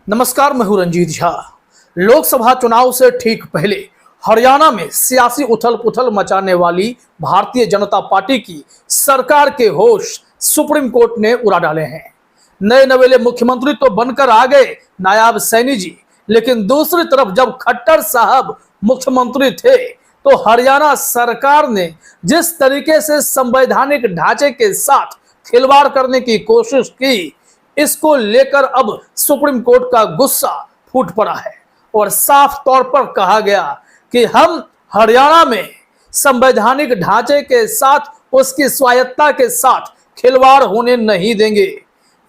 नमस्कार, मैं हूं रंजीत झा। लोकसभा चुनाव से ठीक पहले हरियाणा में सियासी उथल पुथल मचाने वाली भारतीय जनता पार्टी की सरकार के होश सुप्रीम कोर्ट ने उड़ा डाले हैं। नए नवेले मुख्यमंत्री तो बनकर आ गए नायाब सैनी जी, लेकिन दूसरी तरफ जब खट्टर साहब मुख्यमंत्री थे तो हरियाणा सरकार ने जिस तरीके से संवैधानिक ढांचे के साथ खिलवाड़ करने की कोशिश की, इसको लेकर अब सुप्रीम कोर्ट का गुस्सा फूट पड़ा है और साफ तौर पर कहा गया कि हम हरियाणा में संवैधानिक ढांचे के साथ, उसकी स्वायत्ता के साथ खिलवाड़ होने नहीं देंगे।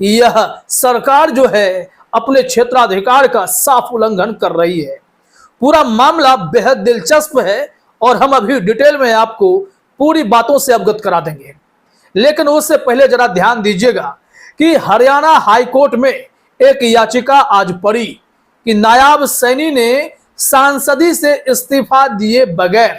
यह सरकार जो है अपने क्षेत्राधिकार का साफ उल्लंघन कर रही है। पूरा मामला बेहद दिलचस्प है और हम अभी डिटेल में आपको पूरी बातों से अवगत करा देंगे, लेकिन उससे पहले जरा ध्यान दीजिएगा कि हरियाणा हाईकोर्ट में एक याचिका आज पड़ी कि नायाब सैनी ने सांसदी से इस्तीफा दिए बगैर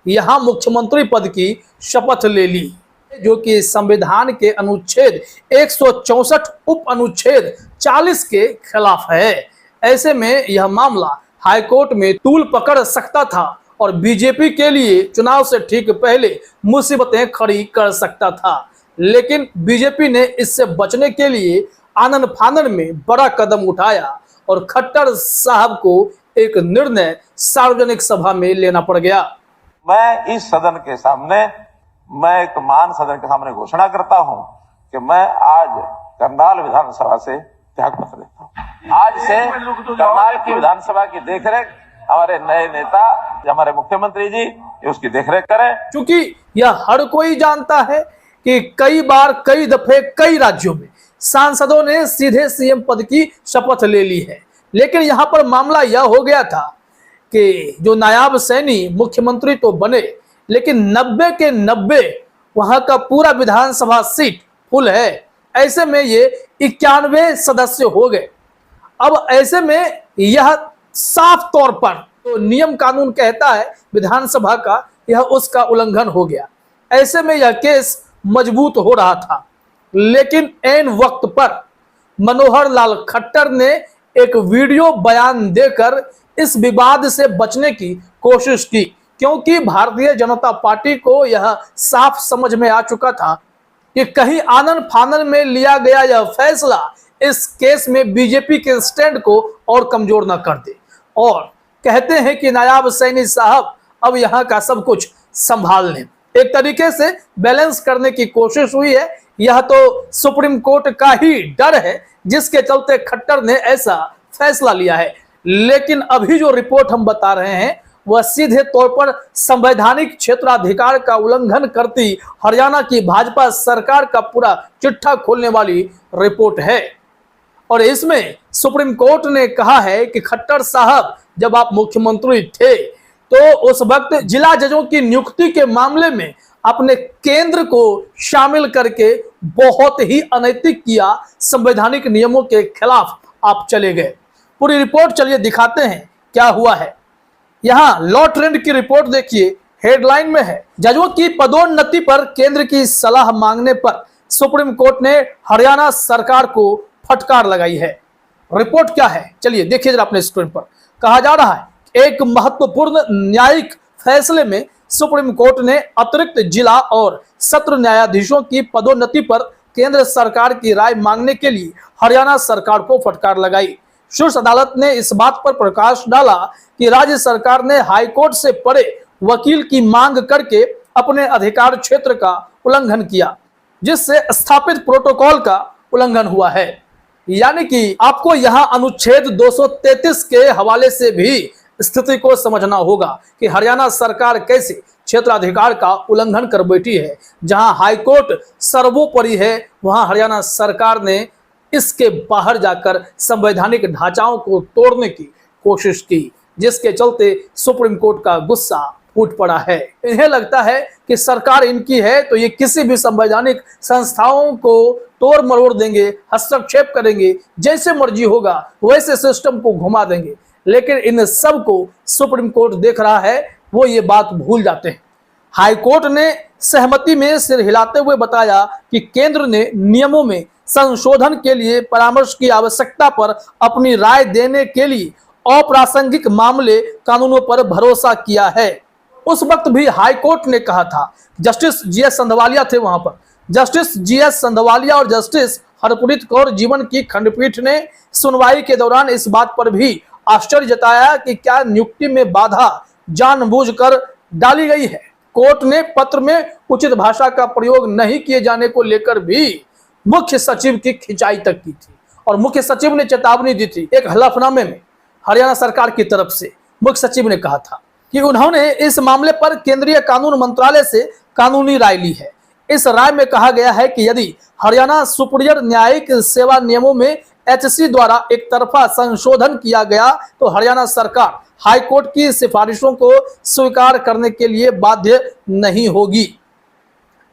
यहां मुख्यमंत्री पद की शपथ ले ली, जो कि संविधान के अनुच्छेद 164 उप अनुच्छेद 40 के खिलाफ है। ऐसे में यह मामला हाईकोर्ट में तूल पकड़ सकता था और बीजेपी के लिए चुनाव से ठीक पहले मुसीबतें खड़ी कर सकता था, लेकिन बीजेपी ने इससे बचने के लिए आनन फानन में बड़ा कदम उठाया और खट्टर साहब को एक निर्णय सार्वजनिक सभा में लेना पड़ गया। मैं इस सदन के सामने, मैं एक महान सदन के सामने घोषणा करता हूं कि मैं आज करनाल विधानसभा से त्याग पत्र देता हूं। आज से करनाल की विधानसभा की देखरेख हमारे नए नेता, हमारे मुख्यमंत्री जी उसकी देखरेख करें। क्योंकि यह हर कोई जानता है कि कई बार, कई दफे, कई राज्यों में सांसदों ने सीधे सीएम पद की शपथ ले ली है, लेकिन यहां पर मामला यह हो गया था कि जो नायाब सैनी मुख्यमंत्री तो बने, लेकिन 90 के 90 वहां का पूरा विधानसभा सीट फुल है। ऐसे में ये 91 सदस्य हो गए। अब ऐसे में यह साफ तौर पर तो नियम कानून कहता है विधानसभा का, यह उसका उल्लंघन हो गया। ऐसे में यह केस मजबूत हो रहा था, लेकिन ऐन वक्त पर मनोहर लाल खट्टर ने एक वीडियो बयान देकर इस विवाद से बचने की कोशिश की, क्योंकि भारतीय जनता पार्टी को यह साफ समझ में आ चुका था कि कहीं आनन फानन में लिया गया यह फैसला इस केस में बीजेपी के स्टैंड को और कमजोर न कर दे। और कहते हैं कि नायाब सैनी साहब अब यहां का सब कुछ संभाल लें। एक तरीके से बैलेंस करने की कोशिश हुई है। यह तो सुप्रीम कोर्ट का ही डर है जिसके चलते खट्टर ने ऐसा फैसला लिया है, लेकिन अभी जो रिपोर्ट हम बता रहे हैं वह सीधे तौर पर संवैधानिक क्षेत्राधिकार का उल्लंघन करती हरियाणा की भाजपा सरकार का पूरा चिट्ठा खोलने वाली रिपोर्ट है। और इसमें सुप्रीम कोर्ट ने कहा है कि खट्टर साहब जब आप मुख्यमंत्री थे तो उस वक्त जिला जजों की नियुक्ति के मामले में अपने केंद्र को शामिल करके बहुत ही अनैतिक किया, संवैधानिक नियमों के खिलाफ आप चले गए। पूरी रिपोर्ट चलिए दिखाते हैं क्या हुआ है। यहां लॉ ट्रेंड की रिपोर्ट देखिए, हेडलाइन में है जजों की पदोन्नति पर केंद्र की सलाह मांगने पर सुप्रीम कोर्ट ने हरियाणा सरकार को फटकार लगाई है। रिपोर्ट क्या है चलिए देखिए जरा अपने स्क्रीन पर। कहा जा रहा है एक महत्वपूर्ण न्यायिक फैसले में सुप्रीम कोर्ट ने अतिरिक्त जिला और सत्र न्यायाधीशों की पदोन्नति पर केंद्र सरकार की राय मांगने के लिए हरियाणा सरकार को फटकार लगाई। शीर्ष अदालत ने इस बात पर प्रकाश डाला कि राज्य सरकार ने हाईकोर्ट से परे वकील की मांग करके अपने अधिकार क्षेत्र का उल्लंघन किया, जिससे स्थापित प्रोटोकॉल का उल्लंघन हुआ है। यानी कि आपको यहां अनुच्छेद 233 के हवाले से भी स्थिति को समझना होगा कि हरियाणा सरकार कैसे क्षेत्राधिकार का उल्लंघन कर बैठी है। जहां हाईकोर्ट सर्वोपरि है, वहां हरियाणा सरकार ने इसके बाहर जाकर संवैधानिक ढांचाओं को तोड़ने की कोशिश की, जिसके चलते सुप्रीम कोर्ट का गुस्सा फूट पड़ा है। इन्हें लगता है कि सरकार इनकी है तो ये किसी भी संवैधानिक संस्थाओं को तोड़ मरोड़ देंगे, हस्तक्षेप करेंगे, जैसे मर्जी होगा वैसे सिस्टम को घुमा देंगे। लेकिन इन सब को सुप्रीम कोर्ट देख रहा है, वो ये बात भूल जाते हैं। हाईकोर्ट ने सहमति में सिर हिलाते हुए बताया कि केंद्र ने नियमों में संशोधन के लिए परामर्श की आवश्यकता पर अपनी राय देने के लिए अप्रासंगिक मामले कानूनों पर भरोसा किया है। उस वक्त भी हाईकोर्ट ने कहा था, जस्टिस जीएस संधवालिया थे वहां पर, जस्टिस जीएस संधवालिया और जस्टिस हरप्रीत कौर जीवन की खंडपीठ ने सुनवाई के दौरान इस बात पर भी आश्चर्य जताया कि क्या नियुक्ति में बाधा जानबूझकर डाली गई है। कोर्ट ने पत्र में उचित भाषा का प्रयोग नहीं किए जाने को लेकर भी मुख्य सचिव की खिंचाई तक की थी और मुख्य सचिव ने चेतावनी दी थी। एक हलफनामे में हरियाणा सरकार की तरफ से मुख्य सचिव ने कहा था कि उन्होंने इस मामले पर केंद्रीय कानून मंत्रालय से कानूनी राय ली है। इस राय में कहा गया है कि यदि हरियाणा सुपीरियर न्यायिक सेवा नियमों में एचसी द्वारा एक तरफा संशोधन किया गया तो हरियाणा सरकार हाईकोर्ट की सिफारिशों को स्वीकार करने के लिए बाध्य नहीं होगी।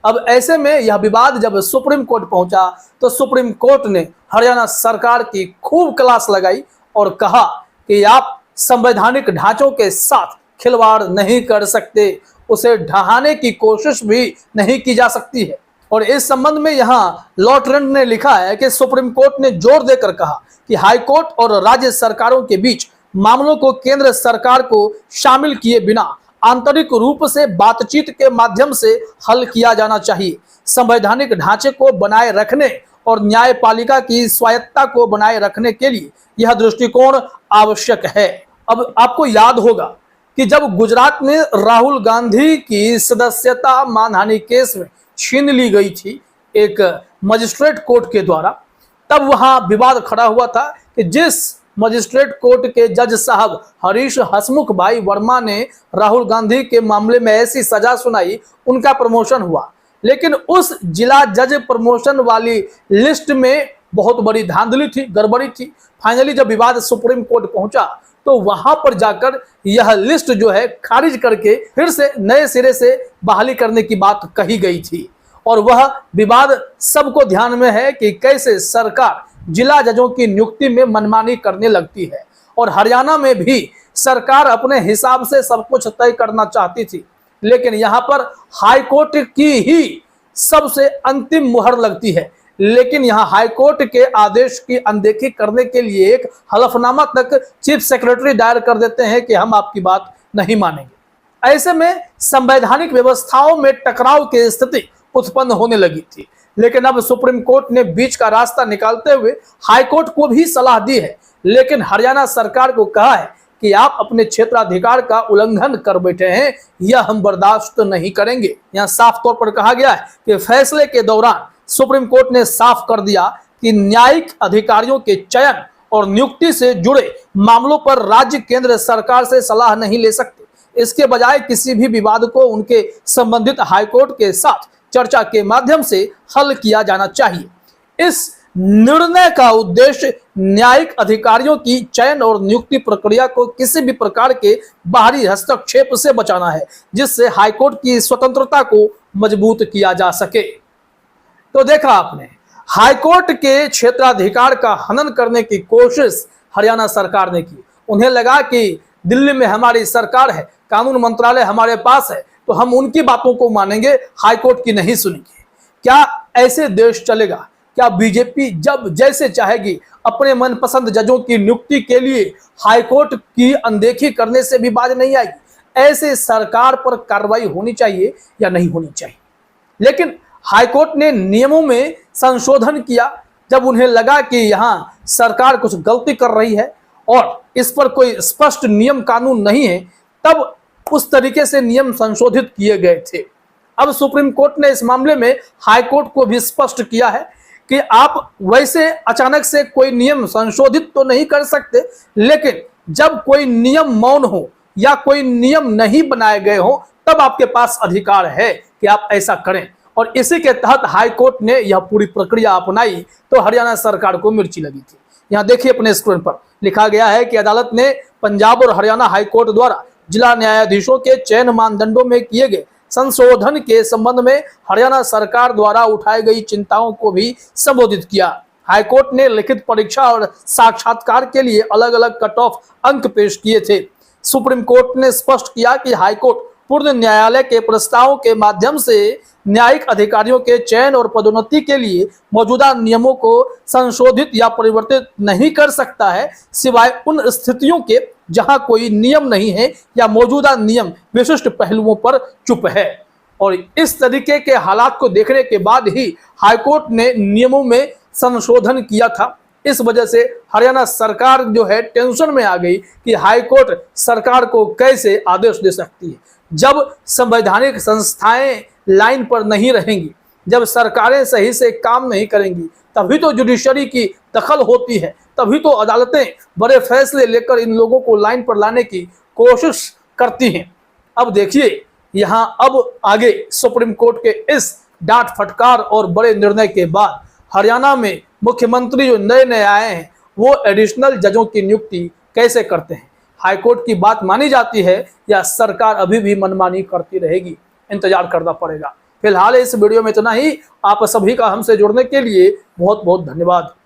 अब ऐसे में यह विवाद जब सुप्रीम कोर्ट पहुंचा तो सुप्रीम कोर्ट ने हरियाणा सरकार की खूब क्लास लगाई और कहा कि आप संवैधानिक ढांचों के साथ खिलवाड़ नहीं कर सकते, उसे ढहाने की कोशिश भी नहीं की जा सकती है। और इस संबंध में यहाँ लॉ ट्रेंड ने लिखा है कि सुप्रीम कोर्ट ने जोर देकर कहा कि हाईकोर्ट और राज्य सरकारों के बीच मामलों को केंद्र सरकार को शामिल किए बिना आंतरिक रूप से बातचीत के माध्यम से हल किया जाना चाहिए। संवैधानिक ढांचे को बनाए रखने और न्यायपालिका की स्वायत्तता को बनाए रखने के लिए यह दृष्टिकोण आवश्यक है। अब आपको याद होगा कि जब गुजरात में राहुल गांधी की सदस्यता मानहानि केस में छीन ली गई थी एक मजिस्ट्रेट कोर्ट के द्वारा, तब वहां विवाद खड़ा हुआ था कि जिस मजिस्ट्रेट कोर्ट के जज साहब हरीश हसमुख भाई वर्मा ने राहुल गांधी के मामले में ऐसी सजा सुनाई, उनका प्रमोशन हुआ। लेकिन उस जिला जज प्रमोशन वाली लिस्ट में बहुत बड़ी धांधली थी, गड़बड़ी थी। फाइनली जब विवाद सुप्रीम कोर्ट पहुंचा तो वहां पर जाकर यह लिस्ट जो है खारिज करके फिर से नए सिरे से बहाली करने की बात कही गई थी। और वह विवाद सबको ध्यान में है कि कैसे सरकार जिला जजों की नियुक्ति में मनमानी करने लगती है। और हरियाणा में भी सरकार अपने हिसाब से सब कुछ तय करना चाहती थी, लेकिन यहाँ पर हाईकोर्ट की ही सबसे अंतिम मुहर लगती है। लेकिन यहाँ हाईकोर्ट के आदेश की अनदेखी करने के लिए एक हलफनामा तक चीफ सेक्रेटरी दायर कर देते हैं कि हम आपकी बात नहीं मानेंगे। ऐसे में संवैधानिक व्यवस्थाओं में टकराव की स्थिति उत्पन्न होने लगी थी। लेकिन अब सुप्रीम कोर्ट ने बीच का रास्ता निकालते हुए हाईकोर्ट को भी सलाह दी है, लेकिन हरियाणा सरकार को कहा है कि आप अपने क्षेत्राधिकार का उल्लंघन कर बैठे हैं, यह हम बर्दाश्त नहीं करेंगे। यहाँ साफ तौर पर कहा गया है कि फैसले के दौरान सुप्रीम कोर्ट ने साफ कर दिया कि न्यायिक अधिकारियों के चयन और नियुक्ति से जुड़े मामलों पर राज्य केंद्र सरकार से सलाह नहीं ले सकते। इसके बजाय किसी भी विवाद को उनके संबंधित हाईकोर्ट के साथ चर्चा के माध्यम से हल किया जाना चाहिए। इस निर्णय का उद्देश्य न्यायिक अधिकारियों की चयन और नियुक्ति प्रक्रिया को किसी भी प्रकार के बाहरी हस्तक्षेप से बचाना है, जिससे हाईकोर्ट की स्वतंत्रता को मजबूत किया जा सके। तो देखा आपने, हाईकोर्ट के क्षेत्राधिकार का हनन करने की कोशिश हरियाणा सरकार ने की। उन्हें लगा कि दिल्ली में हमारी सरकार है, कानून मंत्रालय हमारे पास है, तो हम उनकी बातों को मानेंगे, हाईकोर्ट की नहीं सुनेंगे। क्या ऐसे देश चलेगा? क्या बीजेपी जब जैसे चाहेगी अपने मनपसंद जजों की नियुक्ति के लिए हाईकोर्ट की अनदेखी करने से भी बाज नहीं आएगी? ऐसे सरकार पर कार्रवाई होनी चाहिए या नहीं होनी चाहिए? लेकिन हाईकोर्ट ने नियमों में संशोधन किया जब उन्हें लगा कि यहाँ सरकार कुछ गलती कर रही है और इस पर कोई स्पष्ट नियम कानून नहीं है, तब उस तरीके से नियम संशोधित किए गए थे। अब सुप्रीम कोर्ट ने इस मामले में हाईकोर्ट को भी स्पष्ट किया है कि आप वैसे अचानक से कोई नियम संशोधित तो नहीं कर सकते, लेकिन जब कोई नियम मौन हो या कोई नियम नहीं बनाए गए हो तब आपके पास अधिकार है कि आप ऐसा करें। और इसी के तहत हाईकोर्ट ने यह पूरी प्रक्रिया अपनाई तो हरियाणा सरकार को मिर्ची लगी थी। यहाँ देखिए अपने स्क्रीन पर लिखा गया है कि अदालत ने पंजाब और हरियाणा हाईकोर्ट द्वारा जिला न्यायाधीशों के चयन मानदंडों में किए गए संशोधन के संबंध में हरियाणा सरकार द्वारा उठाई गई चिंताओं को भी संबोधित किया। हाईकोर्ट ने लिखित परीक्षा और साक्षात्कार के लिए अलग अलग कट ऑफ अंक पेश किए थे। सुप्रीम कोर्ट ने स्पष्ट किया कि हाईकोर्ट पूर्ण न्यायालय के प्रस्तावों के माध्यम से न्यायिक अधिकारियों के चयन और पदोन्नति के लिए मौजूदा नियमों को संशोधित या परिवर्तित नहीं कर सकता है, सिवाय उन स्थितियों के जहां कोई नियम नहीं है या मौजूदा नियम विशिष्ट पहलुओं पर चुप है। और इस तरीके के हालात को देखने के बाद ही हाईकोर्ट ने नियमों में संशोधन किया था। इस वजह से हरियाणा सरकार जो है टेंशन में आ गई कि हाईकोर्ट सरकार को कैसे आदेश दे सकती है। जब संवैधानिक संस्थाएं लाइन पर नहीं रहेंगी, जब सरकारें सही से काम नहीं करेंगी, तभी तो जुडिशरी की दखल होती है, तभी तो अदालतें बड़े फैसले लेकर इन लोगों को लाइन पर लाने की कोशिश करती हैं। अब देखिए यहाँ अब आगे सुप्रीम कोर्ट के इस डांट फटकार और बड़े निर्णय के बाद हरियाणा में मुख्यमंत्री जो नए आए हैं वो एडिशनल जजों की नियुक्ति कैसे करते हैं। हाईकोर्ट की बात मानी जाती है या सरकार अभी भी मनमानी करती रहेगी, इंतजार करना पड़ेगा। फिलहाल इस वीडियो में इतना ही। आप सभी का हमसे जुड़ने के लिए बहुत बहुत धन्यवाद।